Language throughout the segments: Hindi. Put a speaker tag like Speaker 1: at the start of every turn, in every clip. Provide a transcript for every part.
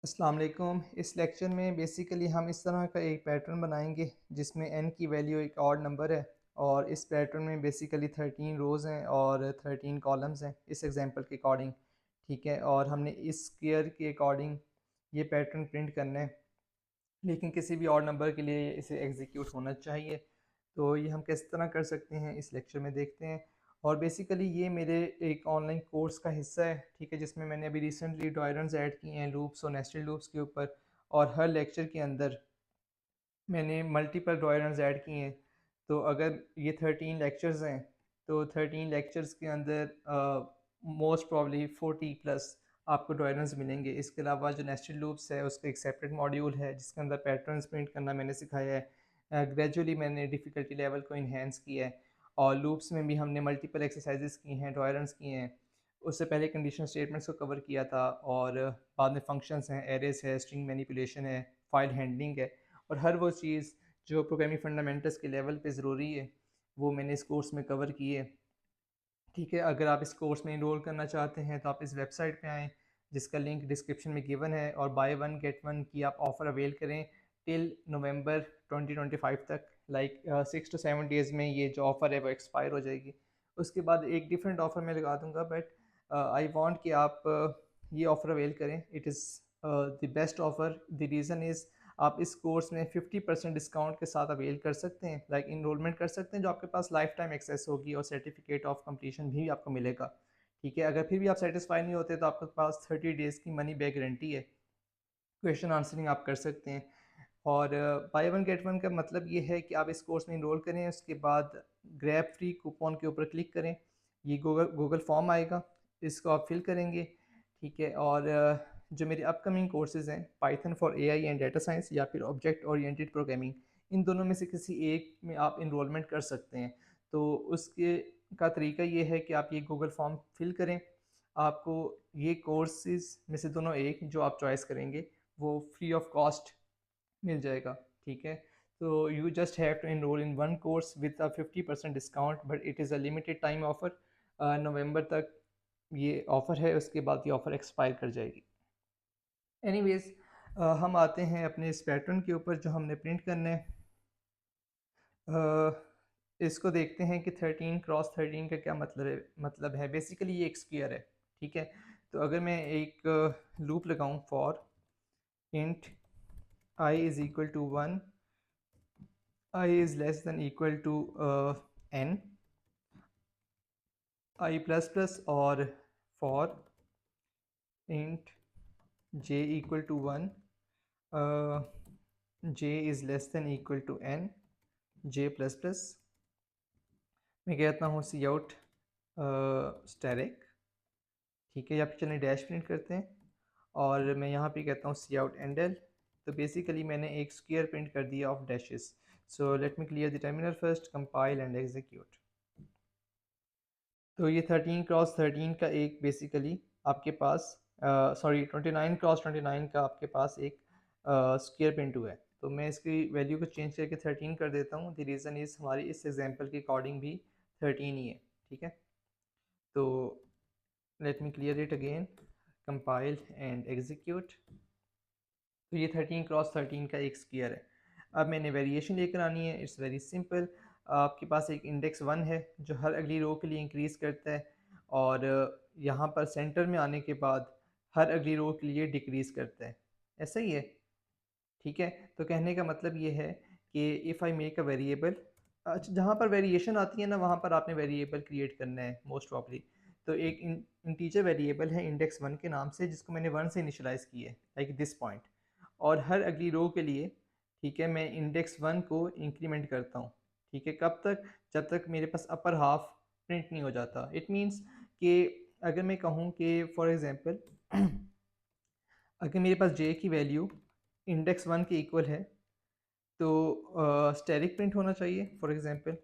Speaker 1: अस्सलाम वालेकुम। इस लेक्चर में बेसिकली हम इस तरह का एक पैटर्न बनाएंगे जिसमें n की वैल्यू एक ऑड नंबर है और इस पैटर्न में बेसिकली 13 रोज़ हैं और 13 कॉलम्स हैं इस एग्जांपल के अकॉर्डिंग। ठीक है, और हमने इस स्क्वायर के अकॉर्डिंग ये पैटर्न प्रिंट करना है, लेकिन किसी भी ऑड नंबर के लिए इसे एग्जीक्यूट होना चाहिए। तो ये हम किस तरह कर सकते हैं इस लेक्चर में देखते हैं। और बेसिकली ये मेरे एक ऑनलाइन कोर्स का हिस्सा है, ठीक है, जिसमें मैंने अभी रिसेंटली ड्रायरम्स ऐड किए हैं लूप्स और नेस्टेड लूप्स के ऊपर। और हर लेक्चर के अंदर मैंने मल्टीपल ड्रायरम्स ऐड किए हैं। तो अगर ये 13 लेक्चर्स हैं तो 13 लेक्चर्स के अंदर मोस्ट प्रॉब्ली 40+ आपको ड्रायरम्स मिलेंगे। इसके अलावा जो नेस्टेड लूप्स है उसका एक सेपरेट मॉड्यूल है जिसके अंदर पैटर्न्स प्रिंट करना मैंने सिखाया है। ग्रेजुअली मैंने डिफ़िकल्टी लेवल को इन्हेंस किया है। और लूप्स में भी हमने मल्टीपल एक्सरसाइजेस की हैं, ड्रायरम्स किए हैं। उससे पहले कंडीशनल स्टेटमेंट्स को कवर किया था, और बाद में फंक्शंस हैं, एरेस है, स्ट्रिंग मैनिपुलेशन है, फाइल हैंडलिंग है, और हर वो चीज़ जो प्रोग्रामिंग फंडामेंटल्स के लेवल पे ज़रूरी है वो मैंने इस कोर्स में कवर की है। ठीक है, अगर आप इस कोर्स में इनरोल करना चाहते हैं तो आप इस वेबसाइट पे आएँ जिसका लिंक डिस्क्रिप्शन में गिवन है, और बाय वन गेट वन की आप ऑफ़र अवेल करें टिल नवंबर 2025 तक। लाइक 6 to 7 डेज़ में ये जो ऑफ़र है वो एक्सपायर हो जाएगी। उसके बाद एक डिफरेंट ऑफ़र मैं लगा दूंगा, बट आई वांट कि आप ये ऑफ़र अवेल करें। It is the best offer. The reason is आप इस कोर्स में 50% डिस्काउंट के साथ अवेल कर सकते हैं, लाइक इनरोलमेंट कर सकते हैं, जो आपके पास लाइफ टाइम एक्सेस होगी, और सर्टिफिकेट ऑफ कंप्लीशन भी आपको मिलेगा। ठीक है, अगर फिर भी आप सेटिस्फाई नहीं होते तो आपके पास 30 डेज़ की मनी बैक गारंटी है। क्वेश्चन आंसरिंग आप कर सकते हैं। और बाय वन गेट वन का मतलब ये है कि आप इस कोर्स में इनरोल करें, उसके बाद ग्रैब फ्री कूपन के ऊपर क्लिक करें। ये गूगल गूगल फॉर्म आएगा, इसको आप फिल करेंगे। ठीक है, और जो मेरे अपकमिंग कोर्सेज़ हैं Python for AI and data science या फिर ऑब्जेक्ट ओरिएंटेड प्रोग्रामिंग, इन दोनों में से किसी एक में आप इनरोलमेंट कर सकते हैं। तो उसके का तरीका ये है कि आप ये गूगल फॉर्म फिल करें। आपको ये कोर्सेज़ में से दोनों एक जो आप चॉइस करेंगे वो फ्री ऑफ कॉस्ट मिल जाएगा। ठीक है, तो you just have to enrol in one course with a 50% discount, but it is a limited time offer. नवंबर तक ये ऑफ़र है, उसके बाद ये ऑफ़र एक्सपायर कर जाएगी। एनीवेज, हम आते हैं अपने इस पैटर्न के ऊपर जो हमने प्रिंट करना है। इसको देखते हैं कि 13 क्रॉस 13 का क्या मतलब है। बेसिकली ये एक स्क्वायर है। ठीक है, तो अगर मैं एक लूप लगाऊं for int i is equal to 1, i is less than equal to n, i plus plus, और for int j equal to 1, j is less than equal to n, j plus plus. मैं कहता हूँ सी आउट स्टैरिक। ठीक है, या फिर चलें डैश प्रिंट करते हैं, और मैं यहाँ पे कहता हूँ सी आउट एंडल। तो बेसिकली मैंने एक स्क्वायर प्रिंट कर दिया of dashes. So let me clear the terminal first, compile and execute. तो ये 13 क्रॉस 13 का एक बेसिकली आपके पास, सॉरी 29 क्रॉस 29 का आपके पास एक स्क्वायर प्रिंट हुआ है। तो मैं इसकी वैल्यू को चेंज करके 13 कर देता हूँ। द रीज़न इज़ हमारी इस एग्जांपल के अकॉर्डिंग भी 13 ही है। ठीक है, तो late me clear it again, compile and execute. तो ये 13 क्रॉस 13 का एक स्क्वायर है। अब मैंने वेरिएशन लेकर आनी है। It's very simple. आपके पास एक इंडेक्स 1 है जो हर अगली रो के लिए इंक्रीज़ करता है, और यहाँ पर सेंटर में आने के बाद हर अगली रो के लिए डिक्रीज़ करता है। ऐसा ही है। ठीक है, तो कहने का मतलब ये है कि if I make a variable, अच्छा जहाँ पर वेरिएशन आती है ना वहाँ पर आपने वेरिएबल क्रिएट करना है मोस्ट प्रॉब्ली। तो एक इंटीजर वेरिएबल है इंडेक्स 1 के नाम से जिसको मैंने 1 से इनिशियलाइज़ की है, लाइक दिस पॉइंट। और हर अगली रो के लिए, ठीक है, मैं इंडेक्स 1 को इंक्रीमेंट करता हूँ। ठीक है, कब तक? जब तक मेरे पास अपर हाफ प्रिंट नहीं हो जाता। इट मीन्स कि अगर मैं कहूँ कि फॉर एग्ज़ाम्पल अगर मेरे पास जे की वैल्यू इंडेक्स 1 के इक्वल है तो स्टैटिक प्रिंट होना चाहिए। For example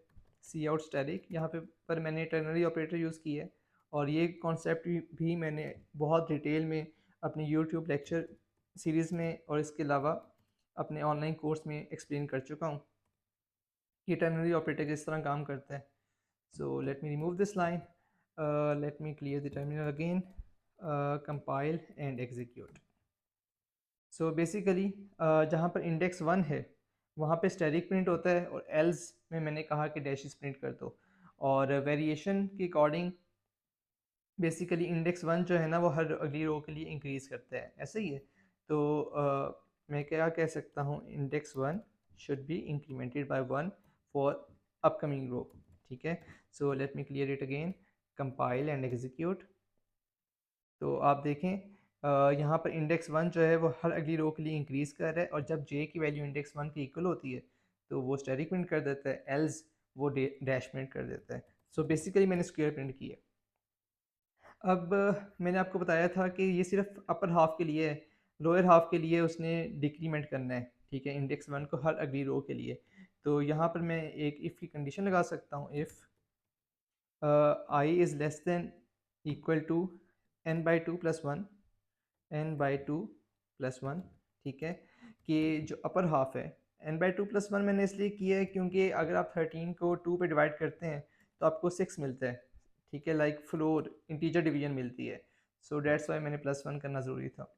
Speaker 1: C out static, यहाँ पे पर मैंने टर्नरी ऑपरेटर यूज़ किया है, और ये कॉन्सेप्ट भी मैंने बहुत डिटेल में अपने यूट्यूब लेक्चर सीरीज़ में और इसके अलावा अपने ऑनलाइन कोर्स में एक्सप्लेन कर चुका हूँ कि टर्नरी ऑपरेटर किस तरह काम करता है। So let me remove this line, late me clear the terminal again, compile and execute. So basically जहाँ पर इंडेक्स 1 है वहाँ पे स्टैटिक प्रिंट होता है, और एल्स में मैंने कहा कि डैशेस प्रिंट कर दो। और वेरिएशन के अकॉर्डिंग बेसिकली इंडेक्स 1 जो है ना वो हर अगली रो के लिए इंक्रीज़ करता है, ऐसे ही है। तो मैं क्या कह सकता हूँ, index 1 should be incremented by 1 for upcoming row. ठीक है, so let me clear it again, compile and execute. तो आप देखें यहाँ पर इंडेक्स 1 जो है वो हर अगली रो के लिए इंक्रीज़ कर रहा है, और जब जे की वैल्यू इंडेक्स 1 के इक्वल होती है तो वो स्टैटिक प्रिंट कर देता है, एल्स वो डैश प्रिंट कर देता है। सो बेसिकली मैंने स्क्वायर प्रिंट किया। अब मैंने आपको बताया था कि ये सिर्फ अपर हाफ के लिए है, लोअर हाफ के लिए उसने डिक्रीमेंट करना है। ठीक है, इंडेक्स 1 को हर अगली रो के लिए। तो यहाँ पर मैं एक इफ़ की कंडीशन लगा सकता हूँ, if I is less than equal to n by two plus one, n by two plus one. ठीक है, कि जो अपर हाफ है, n by two plus one मैंने इसलिए किया है क्योंकि अगर आप 13 को 2 पे डिवाइड करते हैं तो आपको 6 मिलता है। ठीक है, लाइक फ्लोर इंटीजर डिवीजन मिलती है। सो डेट्स वाई मैंने प्लस वन करना ज़रूरी था।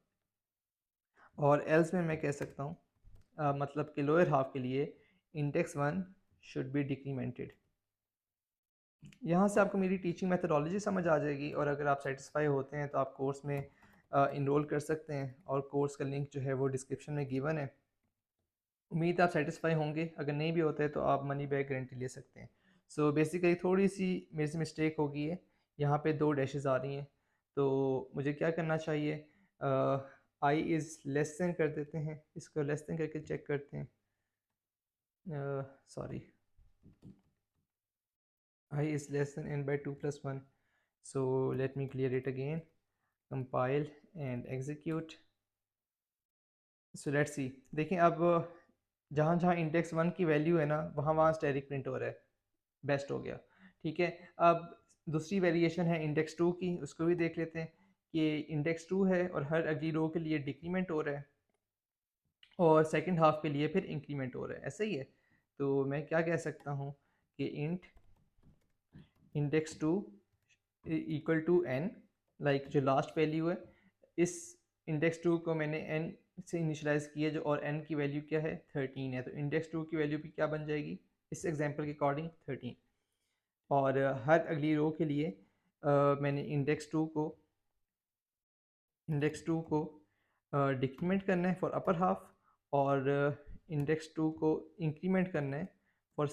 Speaker 1: और एल्स में मैं कह सकता हूँ मतलब कि लोअर हाफ के लिए इंडेक्स 1 शुड बी डिक्रीमेंटेड। यहाँ से आपको मेरी टीचिंग मेथडोलॉजी समझ आ जाएगी, और अगर आप सेटिस्फाई होते हैं तो आप कोर्स में इनरोल कर सकते हैं, और कोर्स का लिंक जो है वो डिस्क्रिप्शन में गिवन है। उम्मीद है आप सेटिस्फाई होंगे, अगर नहीं भी होते तो आप मनी बैक गारंटी ले सकते हैं। सो बेसिकली थोड़ी सी मेरे से मिस्टेक हो गई है, यहाँ पे 2 डैशेस आ रही हैं, तो मुझे क्या करना चाहिए, आई इज़ लेस देन कर देते हैं, इसको लेस देन करके चेक करते हैं। Sorry, I is less than n by 2 plus 1. So let me clear it again, compile and execute. So let's see, देखें अब जहाँ जहाँ इंडेक्स 1 की वैल्यू है ना वहाँ वहाँ स्टैटिक प्रिंट हो रहा है, बेस्ट हो गया। ठीक है, अब दूसरी वेरिएशन है इंडेक्स 2 की, उसको भी देख लेते हैं कि इंडेक्स 2 है और हर अगली रो के लिए डिक्रीमेंट हो रहा है, और सेकंड हाफ के लिए फिर इंक्रीमेंट हो रहा है, ऐसे ही है। तो मैं क्या कह सकता हूँ कि int index 2 equal to n, like जो लास्ट वैल्यू है, इस इंडेक्स 2 को मैंने n से इनिशलाइज किया जो, और n की वैल्यू क्या है 13 है, तो इंडेक्स 2 की वैल्यू भी क्या बन जाएगी इस एग्जांपल के अकॉर्डिंग 13। और हर अगली रो के लिए मैंने इंडेक्स टू को डिक्रीमेंट करना है फॉर अपर हाफ, और इंडेक्स 2 को इंक्रीमेंट करना है for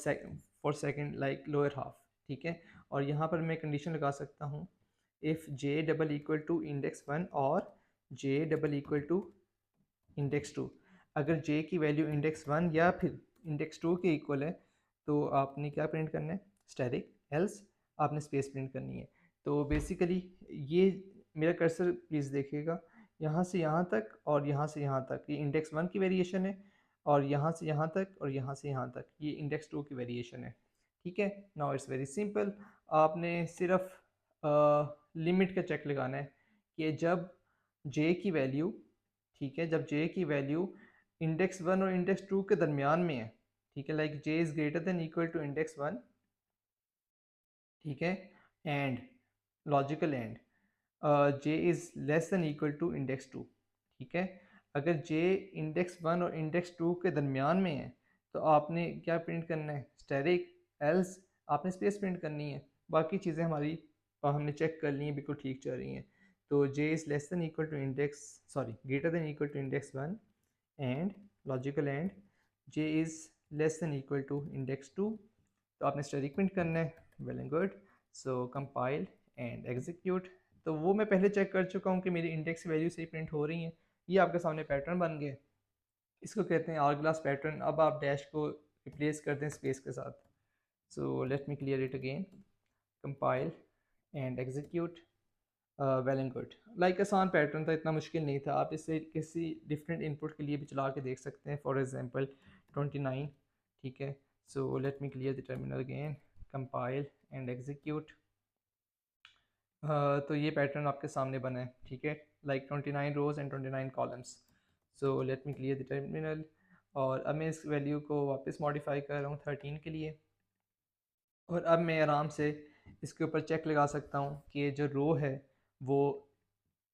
Speaker 1: second like lower half. ठीक है, और यहाँ पर मैं कंडीशन लगा सकता हूँ, if J double equal to index 1 और J double equal to index 2। अगर जे की वैल्यू इंडेक्स 1 या फिर इंडेक्स 2 के इक्वल है तो आपने क्या प्रिंट करना है, स्टैटिक, एल्स आपने स्पेस प्रिंट करनी है। तो बेसिकली ये मेरा कर्सर प्लीज़ देखिएगा, यहाँ से यहाँ तक और यहाँ से यहाँ तक ये इंडेक्स 1 की वेरिएशन है, और यहाँ से यहाँ तक और यहाँ से यहाँ तक ये इंडेक्स 2 की वेरिएशन है। ठीक है, नाउ इट्स वेरी सिंपल, आपने सिर्फ लिमिट का चेक लगाना है कि जब जे की वैल्यू, ठीक है, जब जे की वैल्यू इंडेक्स 1 और इंडेक्स 2 के दरमियान में है, ठीक है, like J is greater than equal to index 1। ठीक है, and logical and J is less than equal to index 2। ठीक है, अगर जे इंडेक्स 1 और इंडेक्स 2 के दरमियान में है तो आपने क्या प्रिंट करना है, स्टैटिक, एल्स आपने स्पेस प्रिंट करनी है। बाकी चीज़ें हमारी हमने चेक कर ली हैं, बिल्कुल ठीक चल रही हैं। तो j is less than equal to index, sorry, greater than equal to index 1, and logical and J is less than equal to index 2। तो आपने स्टैटिक प्रिंट करना है, well and good. So compile and execute. तो वो मैं पहले चेक कर चुका हूँ कि मेरी इंडेक्स वैल्यू से ही प्रिंट हो रही हैं। ये आपके सामने पैटर्न बन गए, इसको कहते हैं आवर ग्लास पैटर्न। अब आप डैश को रिप्लेस कर दें स्पेस के साथ। सो let me clear it again, compile and execute, well and good. Like आसान पैटर्न था, इतना मुश्किल नहीं था। आप इसे किसी डिफरेंट इनपुट के लिए भी चला के देख सकते हैं, फॉर एग्जांपल 29। ठीक है, so let me clear the terminal again, compile and execute. तो ये पैटर्न आपके सामने बना है, ठीक है, like 29 rows and 29 columns. So let me clear the terminal, और अब मैं इस वैल्यू को वापस मॉडिफाई कर रहा हूँ 13 के लिए, और अब मैं आराम से इसके ऊपर चेक लगा सकता हूँ कि जो रो है वो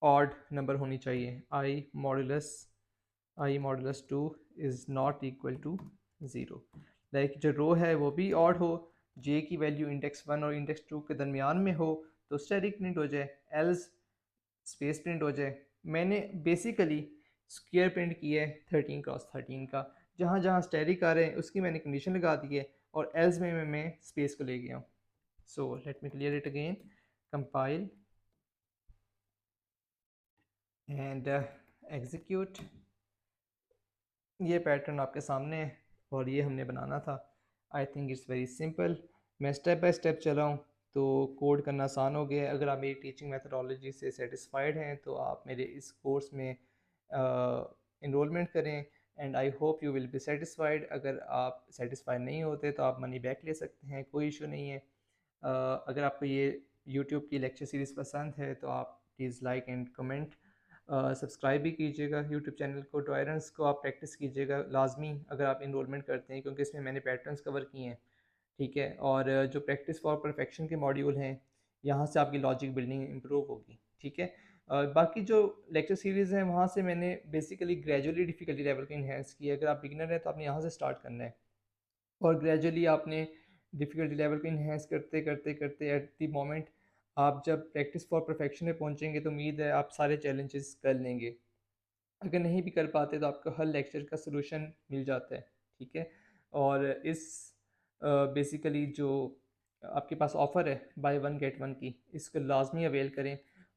Speaker 1: ऑड नंबर होनी चाहिए, i modulus i modulus 2 is not equal to zero. Like जो रो है वो भी ऑड हो, जे की वैल्यू इंडेक्स 1 और इंडेक्स 2 के दरमियान में हो तो स्टैटिक प्रिंट हो जाए, एल्स स्पेस प्रिंट हो जाए। मैंने बेसिकली स्क्वायर प्रिंट किया है 13x13 का, जहाँ जहाँ स्टैटिक आ रहे हैं उसकी मैंने कंडीशन लगा दी है और एल्स में मैं स्पेस को ले गया हूँ। सो let me clear it again, compile and execute. ये पैटर्न आपके सामने है और ये हमने बनाना था। I think it's very simple. मैं स्टेप बाय स्टेप चला हूँ तो कोड करना आसान हो गया है। अगर आप मेरी टीचिंग मेथडोलॉजी से सेटिस्फाइड हैं तो आप मेरे इस कोर्स में इनरोलमेंट करें and I hope you will be satisfied. अगर आप सेटिस्फाइड नहीं होते तो आप मनी बैक ले सकते हैं, कोई इशू नहीं है। अगर आपको ये यूट्यूब की लेक्चर सीरीज़ पसंद है तो आप please like and comment, subscribe भी कीजिएगा यूट्यूब चैनल को। टॉयरेंस को आप प्रैक्टिस कीजिएगा लाजमी अगर आप इनरोलमेंट करते हैं, क्योंकि इसमें मैंने पैटर्न्स कवर किए हैं, ठीक है। और जो प्रैक्टिस फॉर परफेक्शन के मॉड्यूल हैं, यहाँ से आपकी लॉजिक बिल्डिंग इम्प्रूव होगी, ठीक है। बाकी जो लेक्चर सीरीज़ हैं वहाँ से मैंने बेसिकली ग्रेजुअली डिफ़िकल्टी लेवल को इन्हेंस किया है। अगर आप बिगिनर हैं तो आपने यहाँ से स्टार्ट करना है और ग्रेजुअली आपने डिफ़िकल्टी लेवल को इन्हेंस करते करते करते एट द मोमेंट आप जब प्रैक्टिस फॉर परफेक्शन में पहुँचेंगे तो उम्मीद है आप सारे चैलेंजेस कर लेंगे। अगर नहीं भी कर पाते तो आपको हर लेक्चर का सलूशन मिल जाता है, ठीक है। और इस बेसिकली जो आपके पास ऑफ़र है बाय वन गेट वन की, इसको लाजमी अवेल करें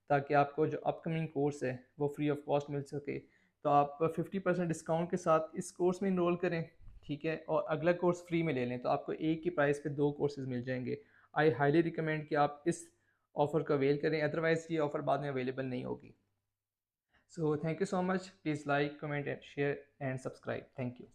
Speaker 1: ताकि आपको जो अपकमिंग कोर्स है वो फ्री ऑफ कॉस्ट मिल सके। तो आप 50% डिस्काउंट के साथ इस कोर्स में इनरोल करें, ठीक है, और अगला कोर्स फ्री में ले लें तो आपको एक ही प्राइस पे दो कोर्सेज मिल जाएंगे। आई हाईली रिकमेंड कि आप इस ऑफ़र को अवेल करें, अदरवाइज़ ये ऑफ़र बाद में अवेलेबल नहीं होगी। So thank you so much. Please like, comment and share and subscribe. Thank you.